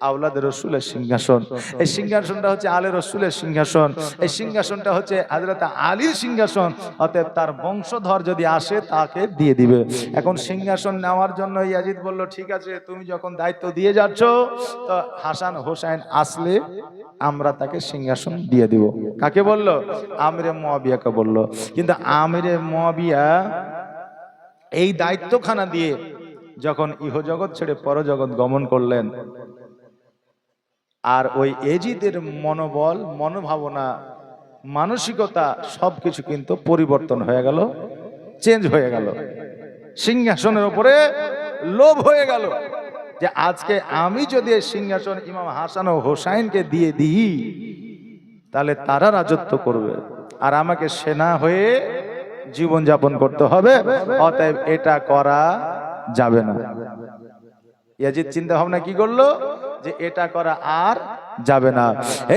আওলাদে রাসূলের সিংহাসন। এই সিংহাসনটা হচ্ছে আলী রাসূলের সিংহাসন। এই সিংহাসনটা হচ্ছে হযরত আলীর সিংহাসন। অতএব তার বংশধর যদি আসে তাকে দিয়ে দিবে। এখন সিংহাসন নেওয়ার জন্য ইয়াজিদ বলল, ঠিক আছে, তুমি যখন দায়িত্ব দিয়ে যাচ্ছ, তো হাসান হোসেন আসলে আমরা তাকে সিংহাসন দিয়ে দিব। কাকে বলল? আমিরে মুয়াবিয়াকে বলল। কিন্তু আমিরে মুয়াবিয়া এই দায়িত্বখানা দিয়ে যখন ইহজগৎ ছেড়ে পরজগৎ গমন করলেন, আর ওই এজিদের মনোবল, মনোভাবনা, মানসিকতা সবকিছু কিন্তু পরিবর্তন হয়ে গেল, চেঞ্জ হয়ে গেল। সিংহাসনের উপরে লোভ হয়ে গেল যে আজকে আমি যদি এই সিংহাসন ইমাম হাসান ও হোসাইনকে দিয়ে দিই, তাহলে তারা রাজত্ব করবে আর আমাকে সেনা হয়ে জীবন যাপন করতে হবে। অতএব এটা করা যাবে না। ইয়াজিদ চিন্তা ভাবনা কি করলো যে এটা করা আর যাবে না।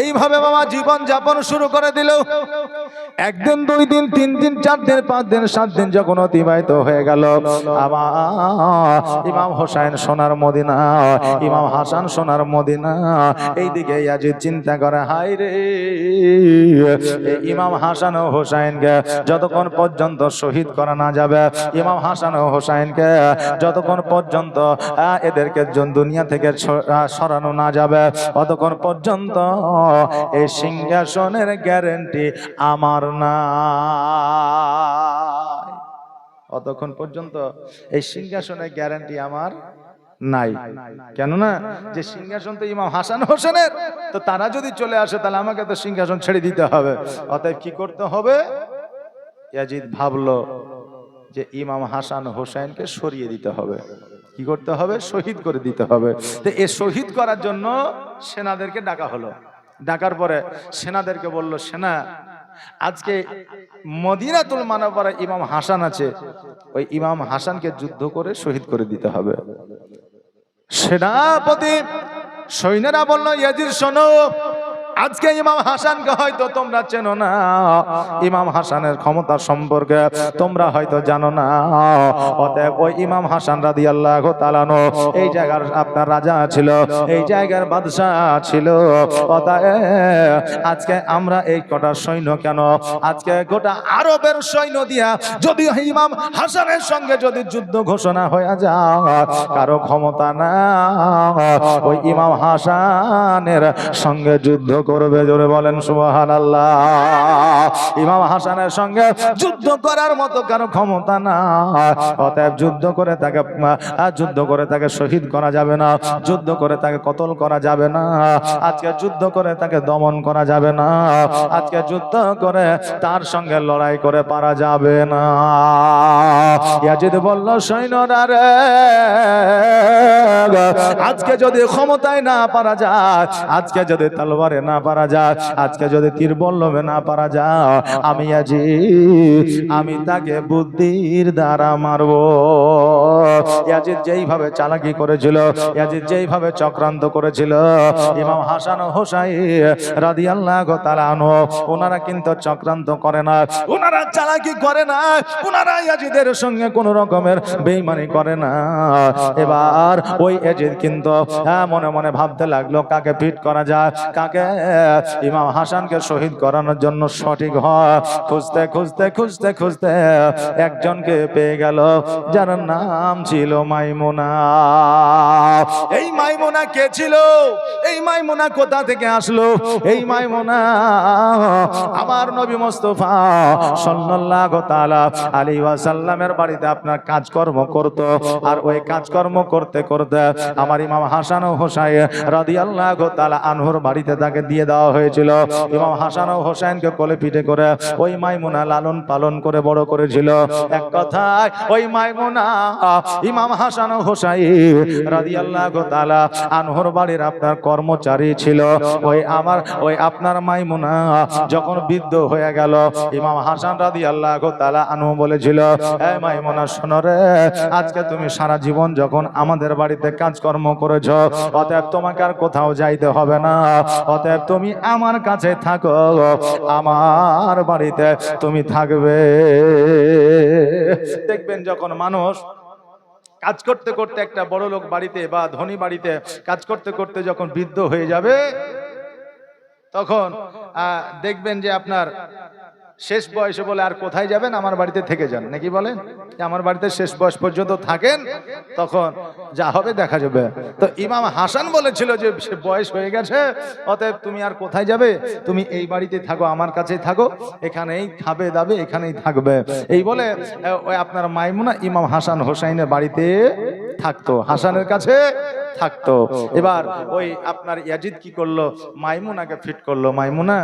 এইভাবে বাবা জীবন যাপন শুরু করে দিল। একদিন, দুই দিন, তিন দিন, 4 দিন, 5 দিন, 7 দিন যখন অতিবাহিত হয়ে গেল, আবার ইমাম হোসেন সোনার মদিনা, ইমাম হাসান সোনার মদিনা। এইদিকে ইয়াজিদ চিন্তা করে, হায় রে, ইমাম হাসান ও হোসেনকে যতক্ষণ পর্যন্ত শহীদ করা না যাবে, ইমাম হাসান ও হোসেনকে যতক্ষণ পর্যন্ত এদেরকে দুনিয়া থেকে সরানো না যাবে, ততক্ষণ পর্যন্ত এই সিংহাসনের গ্যারান্টি আমার না। ততক্ষণ পর্যন্ত এই সিংহাসনের গ্যারান্টি আমার নাই। কেননা যে সিংহাসন তো ইমাম হাসান হোসেনের, তো তারা যদি চলে আসে তাহলে আমাকে তো সিংহাসন ছেড়ে দিতে হবে। অতএব কি করতে হবে? ইয়াজিদ ভাবলো যে ইমাম হাসান হোসেনকে সরিয়ে দিতে হবে। কি করতে হবে? শহীদ করে দিতে হবে। তো এই শহীদ করার জন্য সেনাদেরকে ডাকা হলো। ডাকার পরে সেনাদেরকে বলল, সেনা, আজকে মদিনাতুল মুনাওয়ারায় ইমাম হাসান আছে, ওই ইমাম হাসানকে যুদ্ধ করে শহীদ করে দিতে হবে। সেনাপতি সৈন্যরা বলল, ইয়াজিদ শোনো, আজকে ইমাম হাসানকে হয়তো তোমরা চেনো না, ইমাম হাসানের ক্ষমতা সম্পর্কে তোমরা হয়তো জানো না। অতএব ওই ইমাম হাসান রাদিয়াল্লাহু তাআলা আনহু এই জায়গার আপনার রাজা ছিল, এই জায়গার বাদশা ছিল। অতএব আজকে আমরা এই কটা সৈন্য কেন, আজকে গোটা আরবের সৈন্য দিয়া যদি ইমাম হাসানের সঙ্গে যদি যুদ্ধ ঘোষণা হয়ে যায়, কারো ক্ষমতা না ওই ইমাম হাসানের সঙ্গে যুদ্ধ করবে। জোরে বলেন সুবহানাল্লাহ। ইমাম হাসানের সঙ্গে যুদ্ধ করার মতো কারো ক্ষমতা না। অতএব যুদ্ধ করে তাকে শহীদ করা যাবে না, যুদ্ধ করে তাকে কতল করা যাবে না, আজকে যুদ্ধ করে তাকে দমন করা যাবে না, আজকে যুদ্ধ করে তার সঙ্গে লড়াই করে পারা যাবে না। ইয়াজিদ বলল, সৈন্যরা রে, আজকে যদি ক্ষমতায় না পারা যায়, আজকে যদি তলোয়ারে না পারা যায়, আজকে যদি তীর বল্লভে না পারা যায়, আমি আমি তাকে বুদ্ধির দ্বারা মারব। ইয়াজিদ যেইভাবে চালাকি করেছিল, ইয়াজিদ যেইভাবে চক্রান্ত করেছিল, ইমাম হাসান ও হোসাইন রাদিয়াল্লাহু তাআলা আনহু ওনারা কিন্তু চক্রান্ত করে না, ওনারা চালাকি করে না, ওনারা ইয়াজিদের সঙ্গে কোন রকমের বেঈমানি করে না। এবার ওই ইয়াজিদ কিন্তু মনে মনে ভাবতে লাগলো, কাকে ফিট করা যায়, কাকে ইমাম হাসানকে শহীদ করানোর জন্য সঠিক হয় খুঁজতে খুঁজতে খুঁজতে খুঁজতে একজনকে পেয়ে গেল, যার নাম ছিল মাইমুনা। এই মাইমুনা কে ছিল? এই মাইমুনা কোথা থেকে আসলো? এই মাইমুনা আমার নবী মুস্তাফা সাল্লাল্লাহু তাআলা আলাইহি ওয়াসাল্লামের বাড়িতে আপনার কাজকর্ম করত। আর ওই কাজকর্ম করতে করতে আমার ইমাম হাসান ও হোসাইন রাদিয়াল্লাহু তাআলা আনহুর বাড়িতে তাকে দিয়ে দেওয়া হয়েছিল। ইমাম হাসান ও হোসাইনকে কোলে পিঠে করে ওই মাইমুনা লালন পালন করে বড় করেছিল। এক কথায় ওই মাইমুনা ইমাম হাসান ও হোসাইন রাদিয়াল্লাহু তাআলা আনহুর বাড়ির আপনার কর্মচারী ছিল। ওই আপনার মাইমুনা যখন বৃদ্ধ হয়ে গেল, ইমাম হাসান রাদিয়াল্লাহু তাআলা আনহু বলেছিল, এই মাইমুনা শোনো রে, আজকে তুমি সারা জীবন যখন আমাদের বাড়িতে কাজকর্ম করেছো, অতএব তোমাকে আর কোথাও যাইতে হবে না, অতএব তুমি আমার কাছে থাকো, আমার বাড়িতে তুমি থাকবে। দেখবেন যখন মানুষ কাজ করতে করতে একটা বড় লোক বাড়িতে বা ধনী বাড়িতে কাজ করতে করতে যখন বৃদ্ধ হয়ে যাবে, তখন দেখবেন যে আপনার শেষ বয়সে বলে, আর কোথায় যাবেন, আমার বাড়িতে থেকে যান, নাকি বলেন? আমার বাড়িতে শেষ বয়স পর্যন্ত থাকেন, তখন যা হবে দেখা যাবে। তো ইমাম হাসান বলেছিল যে বয়স হয়ে গেছে, অতএব তুমি আর কোথায় যাবে, তুমি এই বাড়িতে থাকো, আমার কাছেই থাকো, এখানেই খাবে দাবে, এখানেই থাকবে। এই বলে ওই আপনার মাইমুনা ইমাম হাসান হোসাইনের বাড়িতে থাকতো, হাসানের কাছে থাকতো। এবার ওই আপনার ইয়াজিদ কি করলো, মাইমুনাকে ফিট করলো। মাইমুনা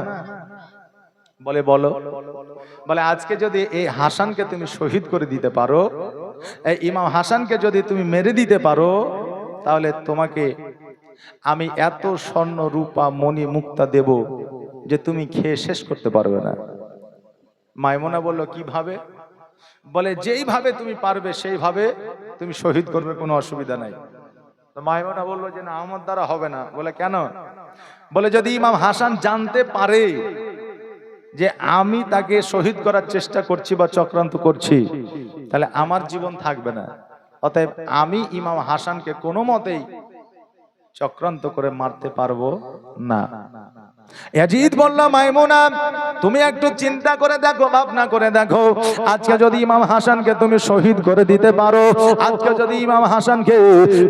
বলে আজকে যদি এই হাসানকে তুমি শহীদ করে দিতে পারো, এই ইমাম হাসানকে যদি তুমি মেরে দিতে পারো, তাহলে তোমাকে আমি এত স্বর্ণ রূপা মণি মুক্তা দেব যে তুমি খেয়ে শেষ করতে পারবে না। মাইমুনা বলল, কিভাবে? বলে যেইভাবে তুমি পারবে সেইভাবে তুমি শহীদ করবে, কোনো অসুবিধা নাই। তো মাইমুনা বলল যে না, আমার দ্বারা হবে না। বলে কেন? বলে যদি ইমাম হাসান জানতে পারে যে আমি তাকে শহীদ করার চেষ্টা করছি বা চক্রান্ত করছি, তাহলে আমার জীবন থাকবে না। অতএব আমি ইমাম হাসানকে কোনো মতেই চক্রান্ত করে মারতে পারবো না। ইয়াজিদ বলল, মাইমুনা তুমি একটু চিন্তা করে দেখো, ভাবনা করে দেখো, আজকে যদি ইমাম হাসানকে তুমি শহীদ করে দিতে পারো, আজকে যদি ইমাম হাসানকে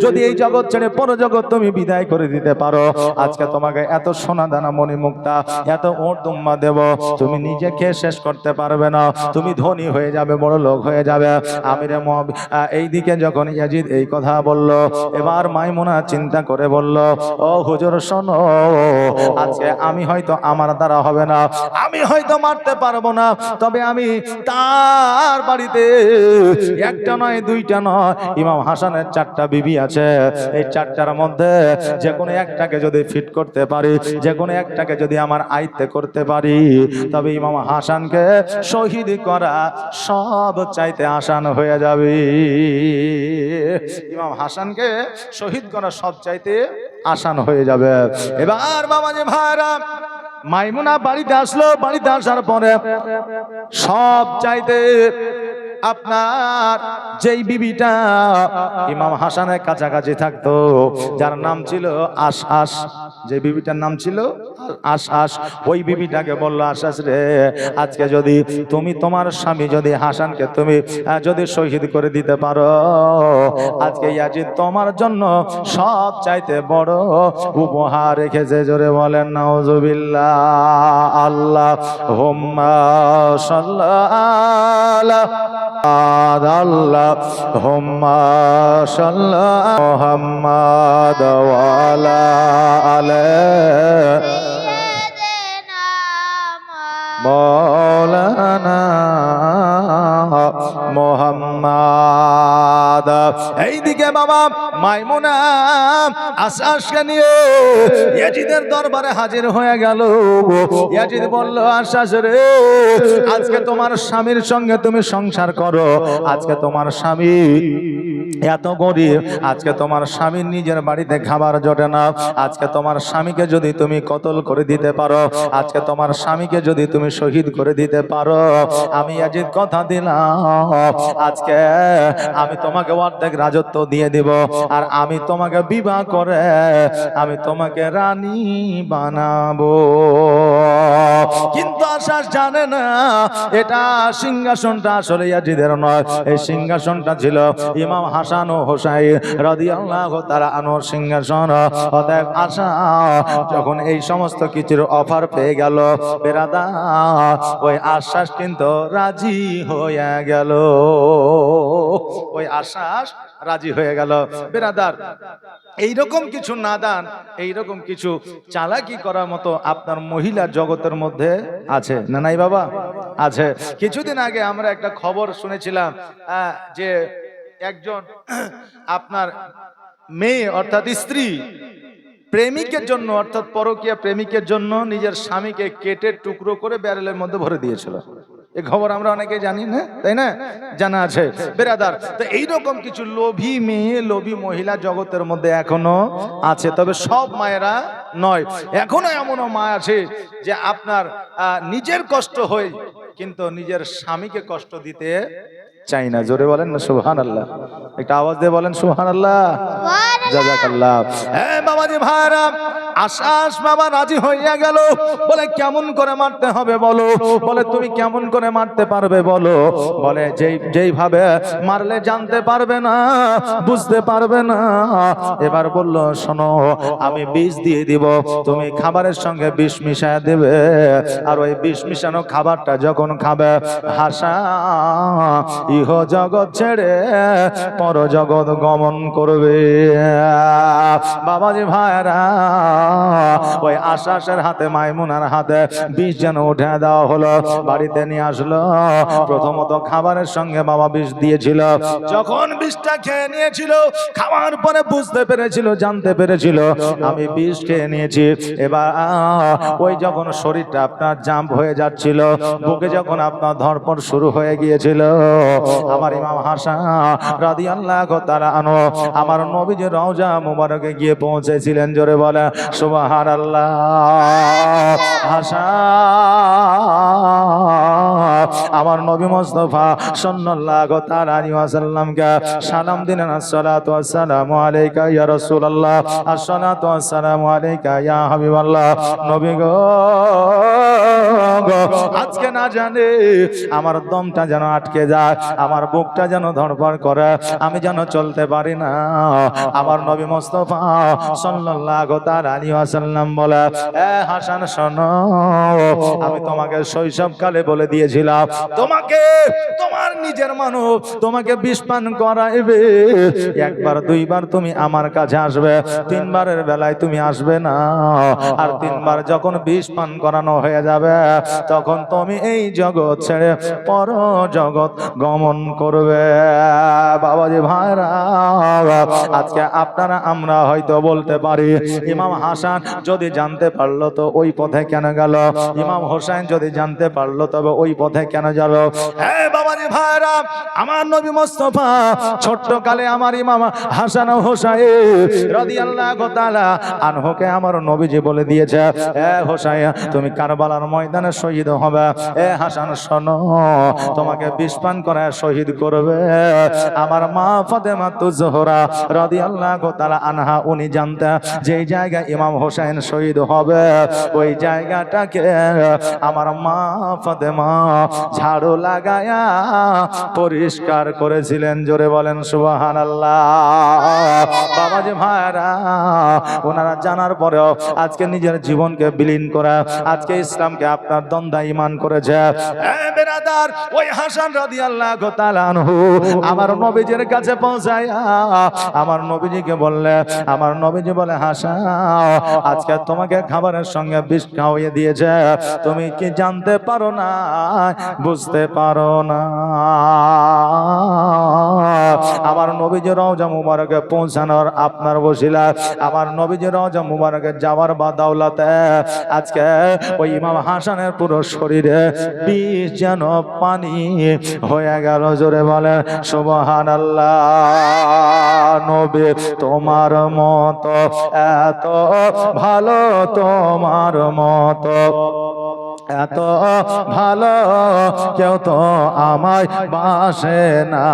যদি এই জগৎ ছেড়ে পরজগৎ তুমি বিদায় করে দিতে পারো, আজকে তোমাকে এত সোনা দানা মণি মুক্তা, এত ওট দুম্মা দেব, তুমি নিজে খেয়ে শেষ করতে পারবে না, তুমি ধনী হয়ে যাবে, বড় লোক হয়ে যাবে। আমিরে এইদিকে যখন ইয়াজিদ এই কথা বলল, এবার মাইমুনা চিন্তা করে বলল, ও হুজুর শোনো, আজকে আমি হয়তো আমার দ্বারা হবে না, আমি হয়তো মারতে পারবো না, তবে আমি তার বাড়িতে একটা নয় দুইটা নয়, ইমাম হাসানের 4টা বিবি আছে, এই 4টার মধ্যে যে কোনো একটাকে যদি ফিট করতে পারি, যে কোনো একটাকে যদি আমার আয়ত্তে করতে পারি, তবে ইমাম হাসানকে শহীদ করা সব চাইতে আসান হয়ে যাবে। ইমাম হাসানকে শহীদ করা সব চাইতে আসান হয়ে যাবে। এবার বাবাজি ভাইরা, মাইমুনা বাড়িতে আসলো। বাড়িতে আসার পরে সব চাইতে আপনার যেই বিবিটা ইমাম হাসানের কাছাকাছি থাকতো, যার নাম ছিল আশআশ, যে বিবিটার নাম ছিল আশআশ, ওই বিবিটাকে বললো, আশআশ রে, আজকে যদি তুমি তোমার স্বামী যদি হাসানকে তুমি যদি শহীদ করে দিতে পারো, আজকে ইয়াজিদ তোমার জন্য সব চাইতে বড় উপহার রেখেছে। জোরে বলেন নাউজুবিল্লাহ। আল্লাহুম্মা আল্লাহুম্মা সাল্লি মুহাম্মাদ ওয়া আলা আলিহি মাওলানা মুহাম্মাদ। এইদিকে বাবা মাইমুনা আশআশকে নিয়ে ইয়াজিদের দরবারে হাজির হয়ে গেল। ইয়াজিদ বলল, আশআশ রে, আজকে তোমার স্বামীর সঙ্গে তুমি সংসার করো, আজকে তোমার স্বামী এত গরিব, আজকে তোমার স্বামীর নিজের বাড়িতে খাবার জোটে না, আজকে তোমার স্বামীকে যদি তুমি কতল করে দিতে পারো, আজকে তোমার স্বামীকে যদি তুমি শহীদ করে দিতে পারো, আমি ইয়াজিদ কথা দিলাম, আজকে আমি তোমাকে অর্ধেক রাজত্ব দিয়ে দিব, আর আমি তোমাকে বিবাহ করে আমি তোমাকে রানী বানাবো। কিন্তু আশাস জানে না এটা সিংহাসনটা আসলে ইয়াজিদের নয়, এই সিংহাসনটা ছিল ইমাম হাসান ও হোসাইন রাদিয়াল্লাহু তাআলা আনহুর সিংহাসন। অতএব আশা যখন এই সমস্ত কিছুর অফার পেয়ে গেল বেরাদার, ওই আশ্বাস কিন্তু রাজি হয়ে গেল, ওই আশ্বাস রাজি হয়ে গেল। বেরাদার, এইরকম কিছু নাদান, এইরকম কিছু চালাকি করার মতো আপনার মহিলা জগতের মধ্যে আছে না? নাই বাবা, আছে। কিছুদিন আগে আমরা একটা খবর শুনেছিলাম যে একজন আপনার মেয়ে অর্থাৎ স্ত্রী প্রেমিকের জন্য অর্থাৎ পরকীয়া প্রেমিকের জন্য নিজের স্বামীকে কেটে টুকরো করে ব্যারেলের মধ্যে ভরে দিয়েছিল। এই খবর আমরা অনেকে জানি না, তাই না? জানা আছে বেরাদার। তো এইরকম কিছু লোভী মেয়ে, লোভী মহিলা জগতের মধ্যে এখনো আছে, তবে সব মায়েরা নয়। এখনো এমনও মা আছে যে আপনার নিজের কষ্ট হয় কিন্তু নিজের স্বামীকে কষ্ট দিতে চাই না। জোরে বলেন না সুবহানাল্লাহ, একটা আওয়াজ দিয়ে বলেন সুবহানাল্লাহ, জাযাকাল্লাহ। হ্যাঁ বাবাজি ভাইরা, আশাস বাবা রাজি হইয়া গেল। বলে কেমন করে মারতে হবে বলো, বলে তুমি কেমন করে মারতে পারবে বলো, বলে যেইভাবে মারলে জানতে পারবে না, বুঝতে পারবে না। এবার বললো শোনো, আমি বিষ দিয়ে দিব, তুমি খাবারের সঙ্গে বিষ মিশায় দেবে, আর ওই বিষ মিশানো খাবারটা যখন খাবে হাসা ইহ জগৎ ছেড়ে পর জগৎ গমন করবে। বাবাজি ভাইরা, ওই আশাসের হাতে মাইমুনার হাতে বিষ যেন উঠে দেওয়া হলো, বাড়িতে নিয়ে আসলো। প্রথমত খাবারের সঙ্গে বাবা বিষ দিয়েছিল, যখন বিষটা খেয়ে নিয়েছিল খাওয়ার পরে বুঝতে পেরেছিল, জানতে পেরেছিল আমি বিষ খেয়ে নিয়েছি। এবার ওই যখন শরীরটা আপনার জাম্প হয়ে যাচ্ছিল, বুকে যখন আপনার ধড়পড় শুরু হয়ে গিয়েছিল, আমার ইমাম হাসান রাদিয়াল্লাহু তাআলা আনহু আমার নবীজির রওজা মুবারকে গিয়ে পৌঁছেছিলেন। জোরে বলে সুবহানাল্লাহ। হাসান আমার নবী মুস্তাফা সাল্লাল্লাহু তাআলা আলাইহি ওয়াসাল্লামকে সালাম দিলেন, আসসালাতু ওয়াসসালামু আলাইকা ইয়া রাসূলুল্লাহ, আসসালাতু ওয়াসসালামু আলাইকা ইয়া হাবিবাল্লাহ। নবী গো, আজকে না জানে আমার দমটা যেন আটকে যায়, আমার বুকটা যেন ধড়ফড় করে, আমি যেন চলতে পারি না। আমার নবী মুস্তাফা সাল্লাল্লাহু তাআলা আলাইহি ওয়াসাল্লাম বলে, এ হাসান শোনো, আমি তোমাকে শৈশবকালে বলে দিয়েছিলাম তোমাকে তোমার নিজের মানব তোমাকে বিষ পান করাইবে, একবার দুইবার তুমি আমার কাছে আসবে, তিনবারের বেলায় তুমি আসবে না। আর তিনবার যখন বিষ পান করানো হয়ে যাবে তখন তুমি এই জগৎ ছেড়ে পর জগৎ গমন করবে। বাবাজি ভাইরা, আজকে আপনারা আমরা হয়তো বলতে পারি ইমাম হাসান যদি জানতে পারলো তো ওই পথে কেন গেল, ইমাম হোসেন যদি জানতে পারলো তবে ওই পথে কেন গেল। হ্যাঁ বাবাজি ভাইরা, আমার নবী মুস্তাফা ছোট্ট কালে আমার ইমাম হাসান ও হোসেন রাদিয়াল্লাহু তাআলা আনহুকে আমার নবীজি বলে দিয়েছে, এ হোসেন তুমি কারবালার ময়দানে শহীদ হবে, এ হাসান শোনো তোমাকে বিষ পান করে শহীদ করবে আমার মা ফাতেমা জোহরা রাদিয়াল্লাহু তাআলা আনহা। উনি জানতেন যেই জায়গায় ইমাম হোসেন শহীদ হবে ওই জায়গাটাকে আমার মা ফাতেমা ঝাড়ু লাগায়া পরিষ্কার করেছিলেন। জোরে বলেন সুবহানাল্লাহ। বাবাজি ভাইরা, ওনারা জানার পরেও আজকে নিজের জীবনকে বিলীন করে আজকে ইসলামকে আপনার দ্বন্দ্ব ঈমান করেছে। বেরাদার, ওই হাসান রাদিয়াল্লাহু তাআলা আনহু আমার নবীজির কাছে পৌঁছায়া আমার নবীজিকে বললে, আমার নবীজি বলে, হাসান আজকে তোমাকে খাবারের সঙ্গে বিষ খাওয়িয়ে দিয়েছে, তুমি কি জানতে পারো না, বুঝতে পারো না? আমার নবীজি রওজা মুবারকে পৌঁছানোর আপনার বসিলা আমার নবীজি রওজা মুবারকে যাওয়ার বাদাওলাতে আজকে ওই ইমাম হাসানের পুরো শরীরে বিষ যেন পানি হয়ে গেল। জোরে বলে সুবহানাল্লাহ। নবী তোমার মতো এত ভালো, তোমার মতো এত ভালো কেউ তো আমায় বাসে না,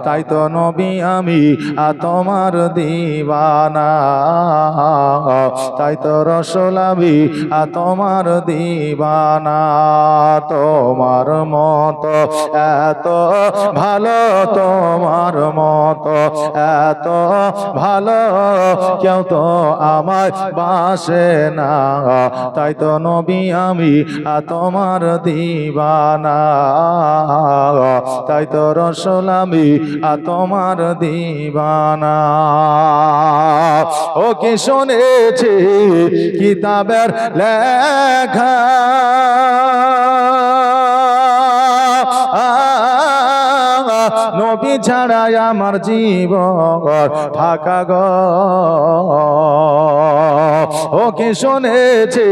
তাই তো নবী আমি তোমার দিওয়ানা, তাই তো রসুল আমি তোমার দিওয়ানা। তোমার মতো এত ভালো, তোমার মতো এত ভালো কেউ তো আমায় বাসে না, তাই তো নবী আমি তোমার দিওয়ানা, তাই তো রসুল আমি তোমার দিওয়ানা। ও কি শুনেছি কিতাবের লেখা, নবী ছাড়াই আমার জীবন ফাঁকা গো। ও কি শুনেছি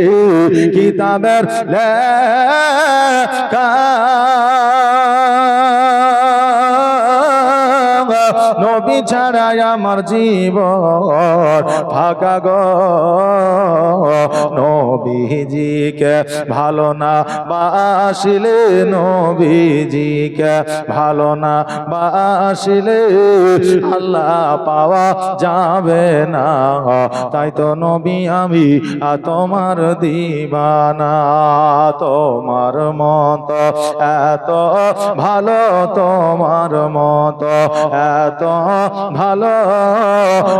কিতাবের লেখা, নবী ছাড়াই আমার জীবন ফাঁকা গো। নবীজিকে ভালো না বাসিলে, নবীজিকে ভালো না বাসিলে আল্লাহ পাওয়া যাবে না, তাই তো নবী আমি তোমার দিওয়ানা। তোমার মতো এত ভালো, তোমার মতো এত ভালো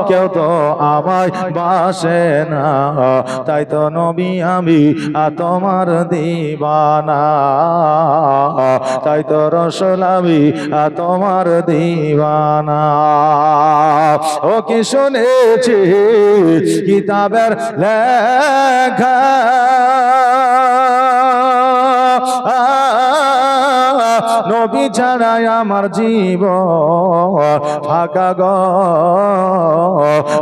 কেউ তো আমায় বাসে না, তাই তো নবী আমি তোমার দিওয়ানা, তাই তো রসুল আমি তোমার দিওয়ানা। ও কি শুনেছি কিতাবের লেখা, নবী ছাড়াই আমার জীবন ফাঁকা গো।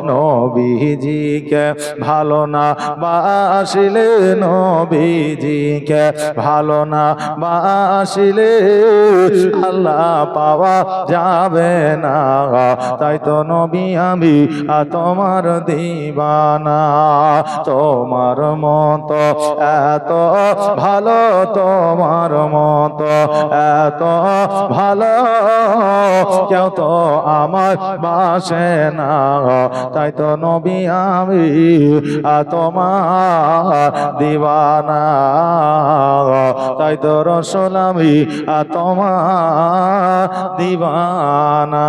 নবীজিকে ভালো না বাসিলে, নবীজিকে ভালো না বাসিলে আল্লাহ পাওয়া যাবে না, তাই তো নবী আমি তোমার দিওয়ানা। তোমার মতো এত ভালো, তোমার মতো এত ভালো কেউ তো আমার বাসে না, তাই তো নবী আমি তোমার দিওয়ানা, তাই তো রসুল আমি তোমার দিওয়ানা।